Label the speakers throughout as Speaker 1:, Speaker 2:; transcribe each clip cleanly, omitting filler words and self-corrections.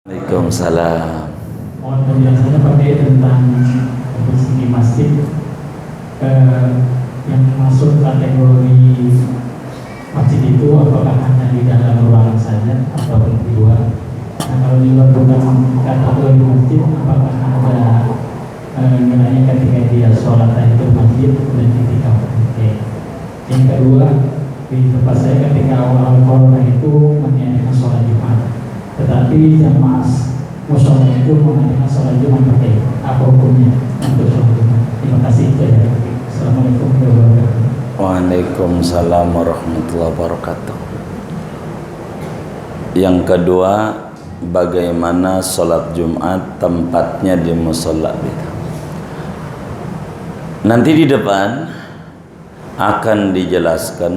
Speaker 1: Waalaikumsalam.
Speaker 2: Mohon penjelasannya Pak tentang di masjid yang masuk kategori masjid itu apakah hanya di dalam ruangan saja atau di luar? Nah, kalau di luar bukan kategori masjid, apakah ada nilainya ketika dia sholat tahiyatul masjid dan itikaf? Yang kedua, di tempat saya ketika awal corona itu meniadakan sholat Jumat, tetapi jamaah musola itu mengadakan sholat Jumat pakai apa hukumnya untuk sholat Jumat? Terima kasih. Assalamualaikum warahmatullahi wabarakatuh.
Speaker 1: Waalaikumsalam warahmatullahi wabarakatuh. Yang kedua, bagaimana sholat Jumat tempatnya di musola? Nanti di depan akan dijelaskan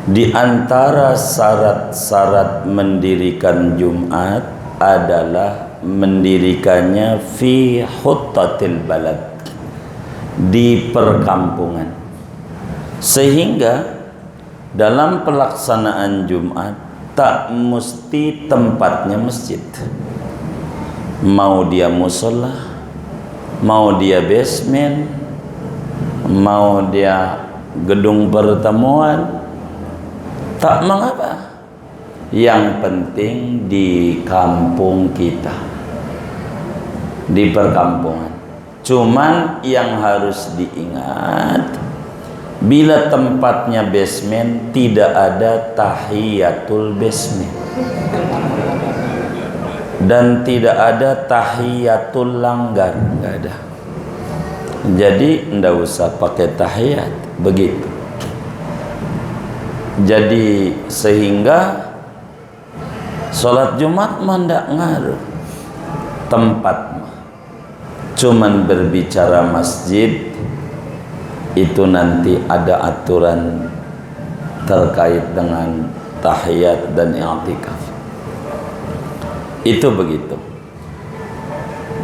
Speaker 1: di antara syarat-syarat mendirikan Jumat adalah mendirikannya fi huttatil balad, di perkampungan, sehingga dalam pelaksanaan Jumat tak mesti tempatnya masjid, mau dia musola, mau dia basement, mau dia gedung pertemuan, tak mengapa. Yang penting di kampung kita, di perkampungan. Cuman yang harus diingat, bila tempatnya basement tidak ada tahiyatul basement dan tidak ada tahiyatul langgar, enggak ada. Jadi enggak usah pakai tahiyat begitu. Jadi sehingga sholat Jumat mah ndak ngaruh tempat mah. Cuman berbicara masjid itu nanti ada aturan terkait dengan tahiyat dan i'tikaf. Itu begitu.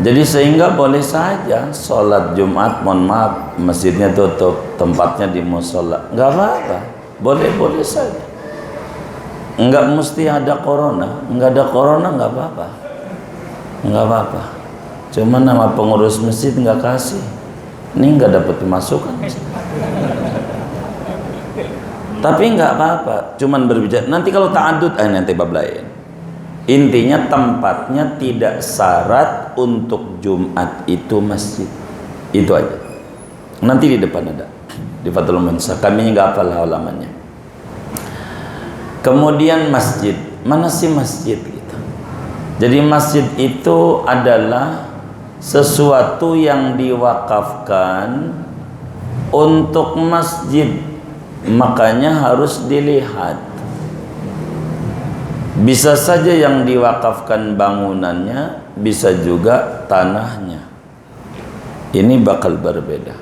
Speaker 1: Jadi sehingga boleh saja sholat Jumat, mohon maaf, masjidnya tutup, tempatnya di musola, nggak apa-apa, boleh-boleh saja. Nggak mesti ada corona, nggak ada corona nggak apa-apa, nggak apa-apa. Cuma nama pengurus masjid nggak kasih, ini nggak dapat pemasukan. Tapi nggak apa-apa, cuman berbicara. Nanti kalau ta'adud, nanti bab lain. Intinya tempatnya tidak syarat untuk Jumat itu masjid. Itu aja. Nanti di depan ada di Fathul Mansah. Kami nggak hafal halamannya. Kemudian masjid, mana sih masjid gitu? Jadi masjid itu adalah sesuatu yang diwakafkan untuk masjid, makanya harus dilihat. Bisa saja yang diwakafkan bangunannya, bisa juga tanahnya. Ini bakal berbeda.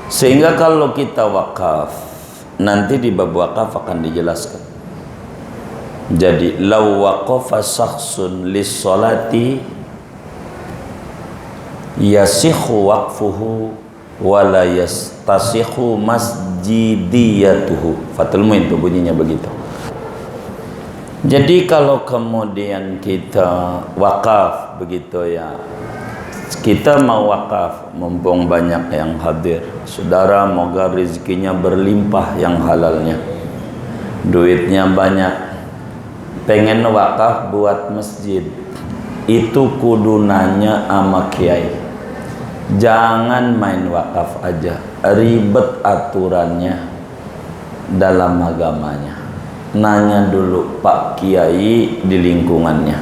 Speaker 1: Sehingga kalau kita wakaf, nanti di bab wakaf akan dijelaskan. Jadi law waqafa syakhsun lis-sholati yasihu waqfuhu wa la yastasihu masjidiyatuhu. Fathul Muin itu bunyinya begitu. Jadi kalau kemudian kita wakaf begitu ya, kita mau wakaf mumpung banyak yang hadir. Saudara, moga rezekinya berlimpah yang halalnya, duitnya banyak, pengen wakaf buat masjid, itu kudu nanya sama kiai. Jangan main wakaf aja, ribet aturannya dalam agamanya. Nanya dulu Pak Kiai di lingkungannya,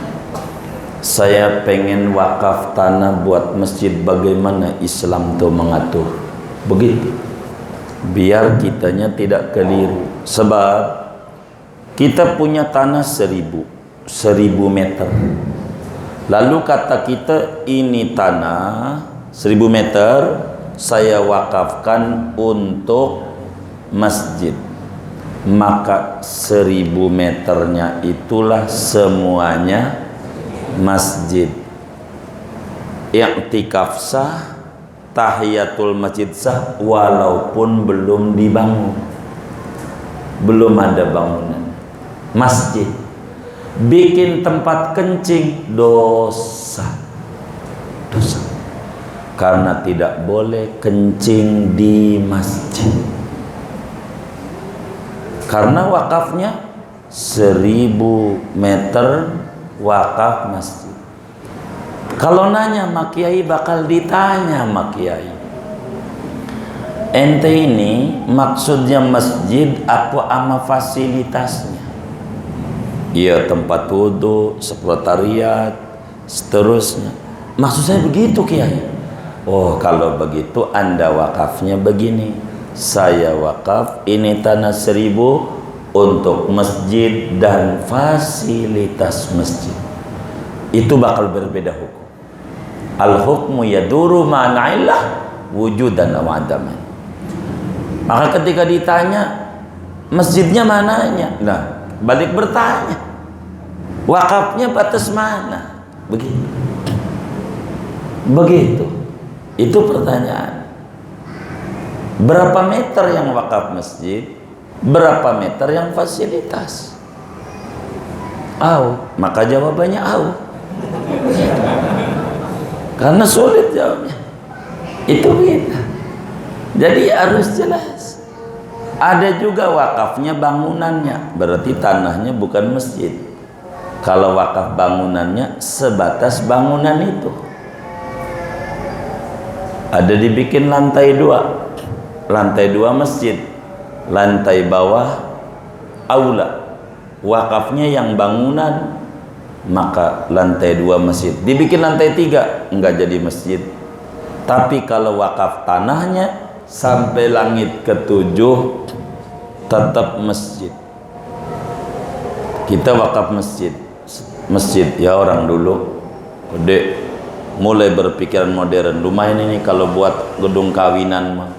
Speaker 1: saya pengen wakaf tanah buat masjid, bagaimana Islam tuh mengatur? Begitu, biar kitanya tidak keliru. Sebab kita punya tanah 1000 meter, lalu kata kita ini tanah 1000 meter saya wakafkan untuk masjid, maka 1000 meternya itulah semuanya masjid. I'tikaf sah, tahiyatul masjid sah, walaupun belum dibangun, belum ada bangunan masjid. bikin tempat kencing dosa. Karena tidak boleh kencing di masjid. Karena wakafnya 1000 meter wakaf masjid. Kalau nanya mak kiai bakal ditanya mak kiai, ente ini maksudnya masjid apa ama fasilitasnya? Iya, tempat wudhu, sekretariat, seterusnya. Maksud saya begitu kiai. Oh, kalau begitu anda wakafnya begini. Saya wakaf ini tanah 1000 untuk masjid dan fasilitas masjid. Itu bakal berbeda hukum. Al-hukmu yaduru ma'ana'illah wujudan wa adaman. Maka ketika ditanya masjidnya mananya, nah balik bertanya wakafnya batas mana, begitu itu pertanyaan. Berapa meter yang wakaf masjid, berapa meter yang fasilitas? Maka jawabannya karena sulit jawabnya. Itu kita. Jadi harus jelas. Ada juga wakafnya bangunannya, berarti tanahnya bukan masjid. Kalau wakaf bangunannya sebatas bangunan itu. Ada dibikin lantai 2. Lantai 2 masjid. Lantai bawah aula. Wakafnya yang bangunan, maka lantai 2 masjid. Dibikin lantai 3 enggak jadi masjid. Tapi kalau wakaf tanahnya sampai langit ke-7 tetap masjid. Kita wakaf masjid ya orang dulu gede mulai berpikiran modern. Lumayan ini kalau buat gedung kawinan mah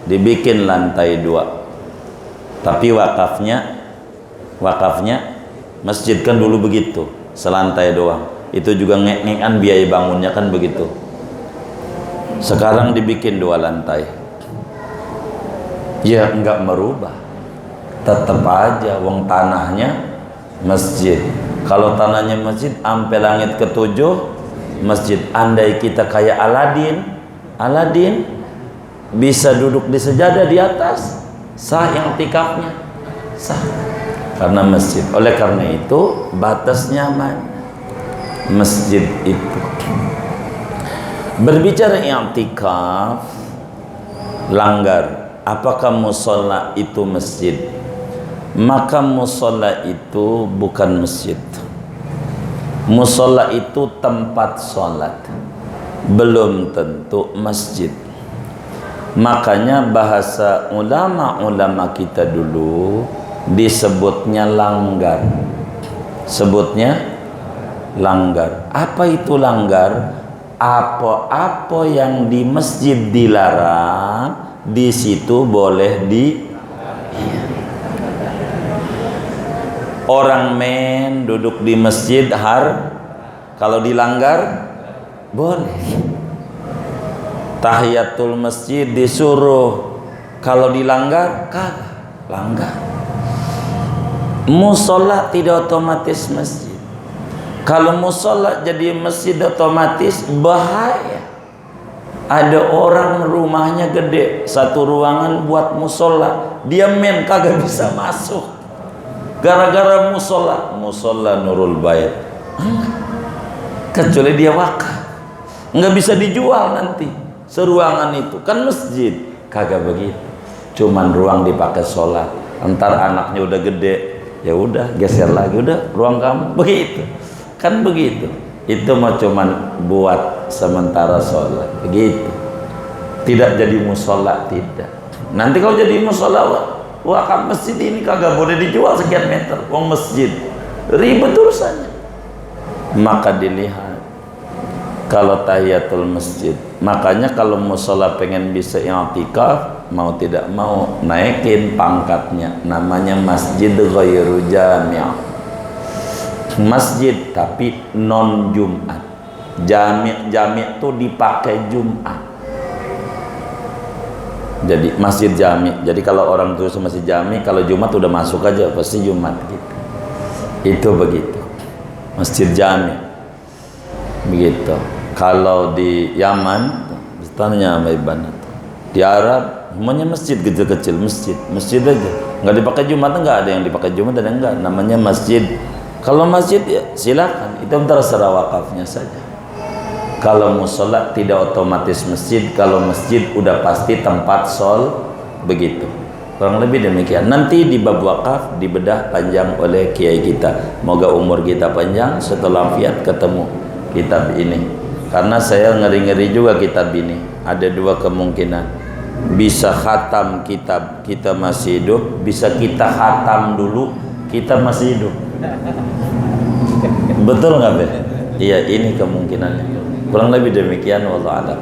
Speaker 1: dibikin lantai 2. Tapi wakafnya masjid kan dulu begitu, selantai doang. Itu juga ngek-ngekan biaya bangunnya kan begitu. Sekarang dibikin 2 lantai. Ya enggak merubah, tetap aja wong tanahnya masjid. Kalau tanahnya masjid sampai langit ke-7 masjid. Andai kita kayak Aladin bisa duduk di sejadah di atas, sah yang tikafnya, sah karena masjid. Oleh karena itu batasnya mana masjid itu. Berbicara i'tikaf, langgar, apakah musola itu masjid? Maka musola itu bukan masjid. Musola itu tempat sholat, belum tentu masjid. Makanya bahasa ulama-ulama kita dulu disebutnya langgar. Sebutnya langgar. Apa itu langgar? Apa-apa yang di masjid dilarang, di situ boleh orang duduk di masjid kalau dilanggar boleh. Tahiyatul masjid disuruh, kalau dilanggar kagak langgar. Musola tidak otomatis masjid. Kalau musola jadi masjid otomatis bahaya. Ada orang rumahnya gede, 1 ruangan buat musola, dia kagak bisa masuk gara-gara musola Nurul Bait. Kecuali dia wakaf, nggak bisa dijual nanti seruangan itu kan masjid. Kagak begitu, cuman ruang dipakai sholat. Entar anaknya udah gede, ya udah geser lagi, udah ruang kamu begitu kan begitu. Itu mah cuman buat sementara sholat begitu, tidak jadi musola, tidak. Nanti kalau jadi musola wakaf masjid ini kagak boleh dijual sekian meter, uang masjid ribet urusannya. Maka dilihat kalau tahiyatul masjid. Makanya kalau musola pengen bisa i'tikaf, mau tidak mau naikin pangkatnya, namanya masjid ghairu jami'. Masjid tapi non Jumat. Jami' itu dipakai Jumat. Jadi masjid jami'. Jadi kalau orang terus masih jami', kalau Jumat udah masuk aja pasti Jumat gitu. Itu begitu. masjid jami. Begitu. Kalau di Yaman, tanya sama Iban, di Arab semuanya masjid kecil-kecil, masjid aja, nggak dipakai Jumat, nggak ada yang dipakai Jumat, ada enggak, namanya masjid. Kalau masjid ya silakan, itu terserah wakafnya saja. Kalau musola tidak otomatis masjid, kalau masjid udah pasti tempat sol, begitu. Kurang lebih demikian. Nanti di bab wakaf dibedah panjang oleh kiai kita. Moga umur kita panjang, setelah fiat ketemu kitab ini. Karena saya ngeri-ngeri juga kitab ini. Ada dua kemungkinan. Bisa khatam kitab kita masih hidup, bisa kita khatam dulu kita masih hidup. Betul nggak, Be? Iya, ini kemungkinannya. Kurang lebih demikian, wallahu a'lam.